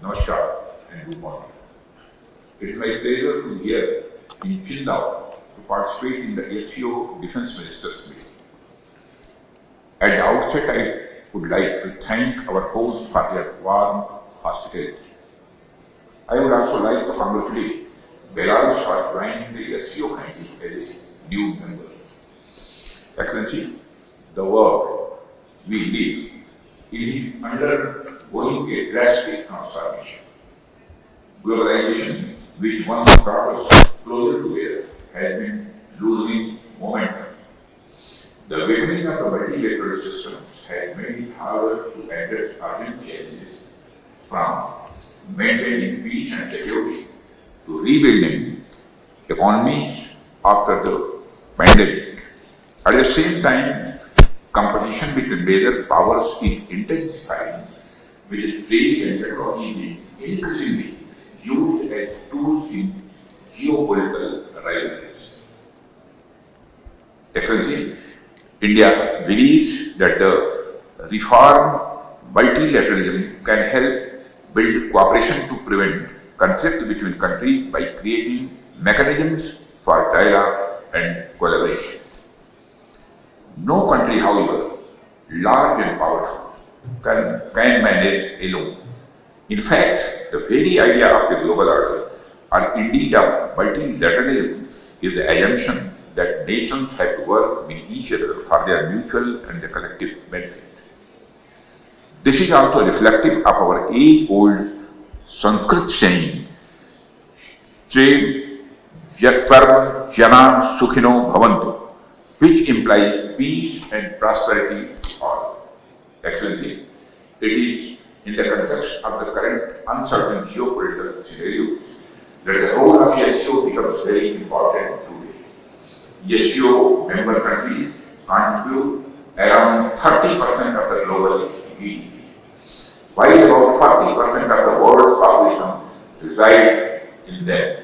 Namaskar and good morning. It is my pleasure to be here in Chennai to participate in the SCO Defense Ministers meeting. At the outset, I would like to thank our hosts for their warm hospitality. I would also like to congratulate Belarus for joining the SCO country as a new member. Excellency, the world we live is undergoing a drastic transformation. Globalization, which once brought us closer together, has been losing momentum. The weakening of the multilateral systems has made it harder to address urgent challenges, from maintaining peace and security to rebuilding economies after the pandemic. At the same time, competition between major powers is intensifying, with trade and technology being increasingly used as tools in geopolitical rivalries. Excellency, India believes that the reform multilateralism can help build cooperation to prevent conflict between countries by creating mechanisms for dialogue and collaboration. No country, however, large and powerful, can manage alone. In fact, the very idea of the global order, or indeed of multilateralism, is the assumption that nations have to work with each other for their mutual and the collective benefit. This is also reflective of our age-old Sanskrit saying, Che Sarva Jana Sukhino Bhavantu, which implies peace and prosperity to all. Excellency, it is in the context of the current uncertain geopolitical scenario that the role of SCO becomes very important today. SCO member countries contribute around 30% of the global GDP, while about 40% of the world's population reside in them.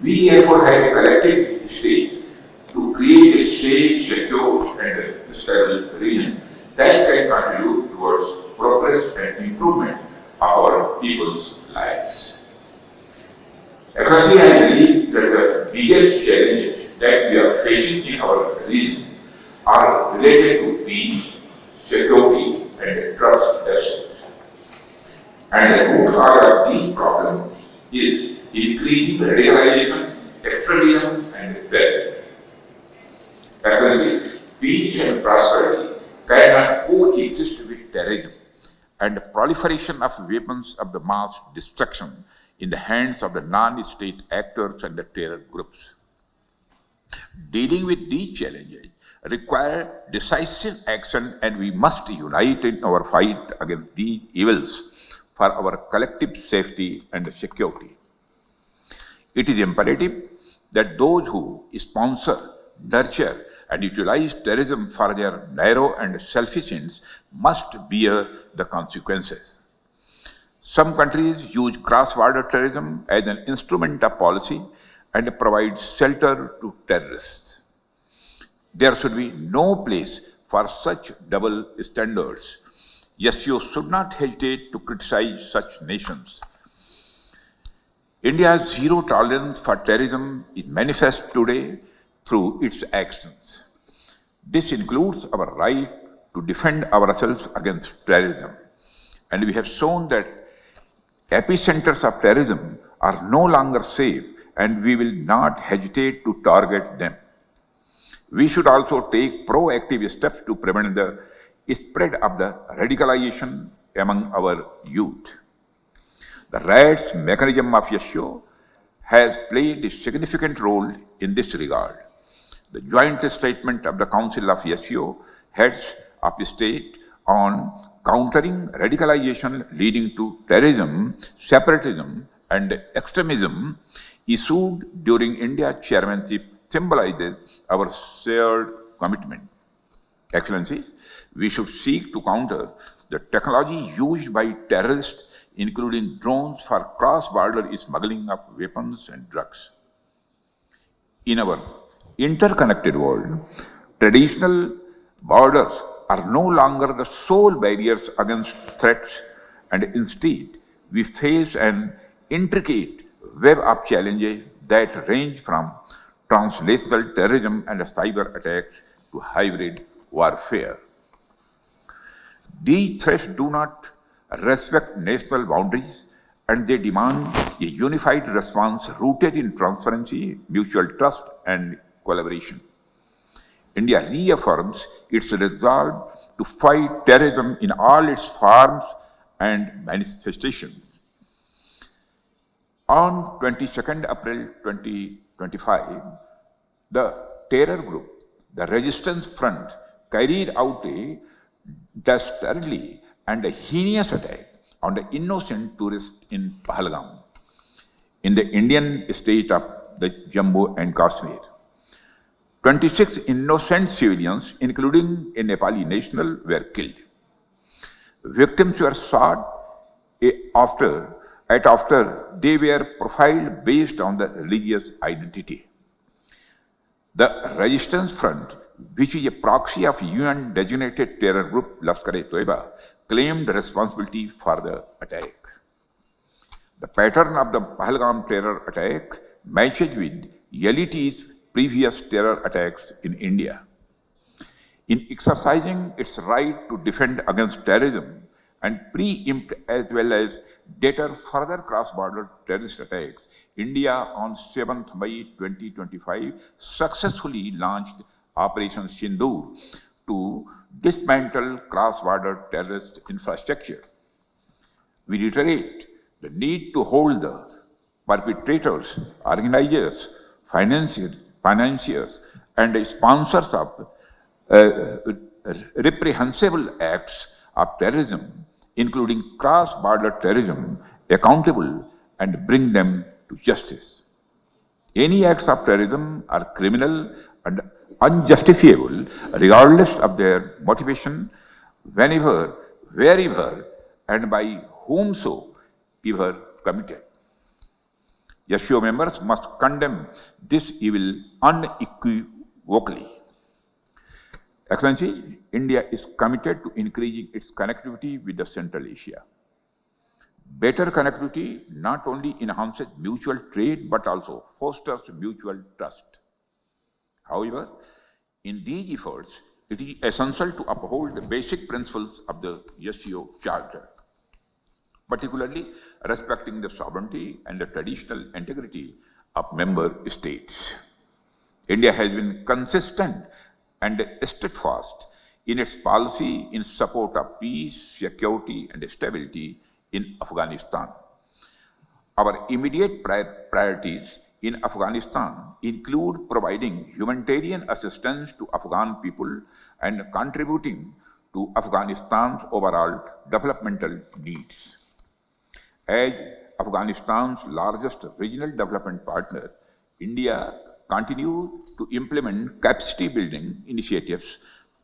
We therefore have a collective stake to create a safe, secure, and stable region that can contribute towards progress and improvement of our people's lives. Excellency, I believe that the biggest challenges that we are facing in our region are related to peace, security, and trust deficits. And the root cause of these problems is increasing radicalization, extremism, and terrorism. Excellency, peace and prosperity cannot coexist with terrorism and the proliferation of weapons of the mass destruction in the hands of the non-state actors and the terror groups. Dealing with these challenges require decisive action, and we must unite in our fight against these evils for our collective safety and security. It is imperative that those who sponsor, nurture, and utilize terrorism for their narrow and selfish ends must bear the consequences. Some countries use cross-border terrorism as an instrument of policy and provide shelter to terrorists. There should be no place for such double standards. SCO should not hesitate to criticize such nations. India's zero tolerance for terrorism is manifest today through its actions. This includes our right to defend ourselves against terrorism. And we have shown that epicenters of terrorism are no longer safe, and we will not hesitate to target them. We should also take proactive steps to prevent the spread of the radicalization among our youth. The RADS mechanism of SCO has played a significant role in this regard. The joint statement of the Council of SCO heads of state on countering radicalization leading to terrorism, separatism, and extremism, issued during India's chairmanship, symbolizes our shared commitment. Excellency, we should seek to counter the technology used by terrorists, including drones, for cross-border smuggling of weapons and drugs. In our interconnected world, traditional borders are no longer the sole barriers against threats, and instead, we face an intricate web of challenges that range from translational terrorism and cyber attacks to hybrid warfare. These threats do not respect national boundaries, and they demand a unified response rooted in transparency, mutual trust, and collaboration. India reaffirms its resolve to fight terrorism in all its forms and manifestations. On 22nd April 2025, the terror group, the Resistance Front, carried out a dastardly and a heinous attack on the innocent tourists in Pahalgam, in the Indian state of the Jammu and Kashmir. 26 innocent civilians, including a Nepali national, were killed. Victims were shot after they were profiled based on the religious identity. The Resistance Front, which is a proxy of UN-designated terror group Lashkar-e-Toiba, claimed responsibility for the attack. The pattern of the Pahalgam terror attack matches with LET's previous terror attacks in India. In exercising its right to defend against terrorism and preempt as well as deter further cross-border terrorist attacks, India on 7th May 2025 successfully launched Operation Sindoor to dismantle cross-border terrorist infrastructure. We reiterate the need to hold the perpetrators, organizers, financiers, and sponsors of reprehensible acts of terrorism, including cross-border terrorism, accountable and bring them to justice. Any acts of terrorism are criminal and unjustifiable regardless of their motivation, whenever, wherever, and by whomsoever committed. SCO members must condemn this evil unequivocally. Excellency, India is committed to increasing its connectivity with the Central Asia. Better connectivity not only enhances mutual trade but also fosters mutual trust. However, in these efforts, it is essential to uphold the basic principles of the SCO Charter, particularly respecting the sovereignty and the traditional integrity of member states. India has been consistent and steadfast in its policy in support of peace, security, and stability in Afghanistan. Our immediate priorities in Afghanistan include providing humanitarian assistance to Afghan people and contributing to Afghanistan's overall developmental needs. As Afghanistan's largest regional development partner, India continues to implement capacity building initiatives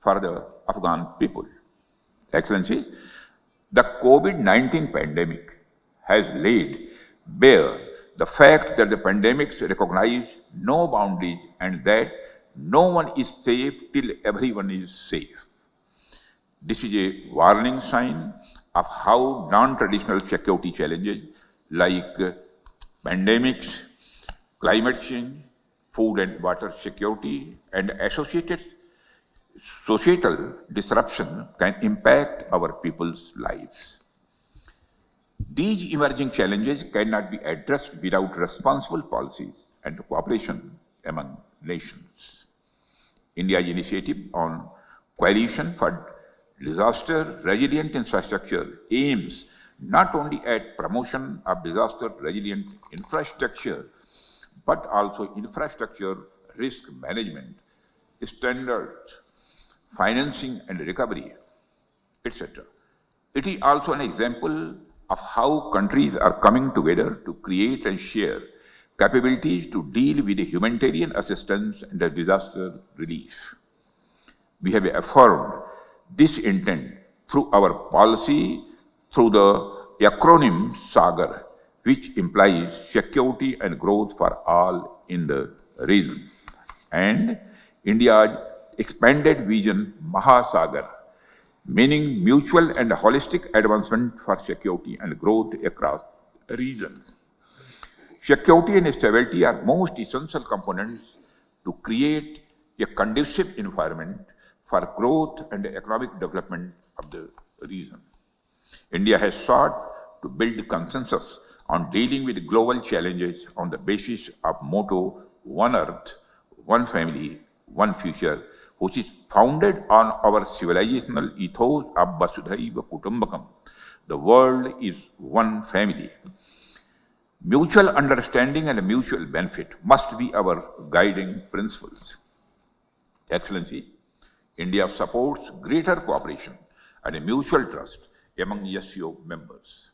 for the Afghan people. Excellencies, the COVID-19 pandemic has laid bare the fact that the pandemics recognize no boundaries and that no one is safe till everyone is safe. This is a warning sign of how non-traditional security challenges like pandemics, climate change, food and water security, and associated societal disruption can impact our people's lives. These emerging challenges cannot be addressed without responsible policies and cooperation among nations. India's initiative on Coalition for Disaster Resilient Infrastructure aims not only at promotion of disaster resilient infrastructure, but also infrastructure risk management, standards, financing and recovery, etc. It is also an example of how countries are coming together to create and share capabilities to deal with the humanitarian assistance and the disaster relief. We have affirmed this intent through our policy through the acronym SAGAR, which implies security and growth for all in the region, and India's expanded vision Mahasagar, meaning mutual and holistic advancement for security and growth across regions. Security and stability are most essential components to create a conducive environment for growth and economic development of the region. India has sought to build consensus on dealing with global challenges on the basis of motto One Earth, One Family, One Future, which is founded on our civilizational ethos of Vasudhaiva Kutumbakam. The world is one family. Mutual understanding and mutual benefit must be our guiding principles. Excellency, India supports greater cooperation and mutual trust among SCO members.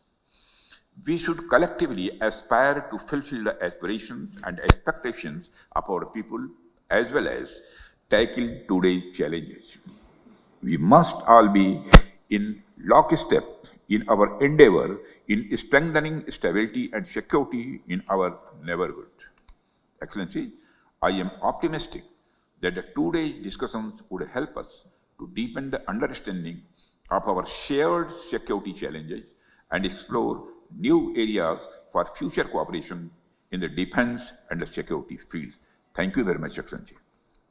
We should collectively aspire to fulfill the aspirations and expectations of our people as well as tackle today's challenges. We must all be in lockstep in our endeavor in strengthening stability and security in our neighborhood. Excellency, I am optimistic that the today's discussions would help us to deepen the understanding of our shared security challenges and explore new areas for future cooperation in the defense and the security field. Thank you very much, Excellency.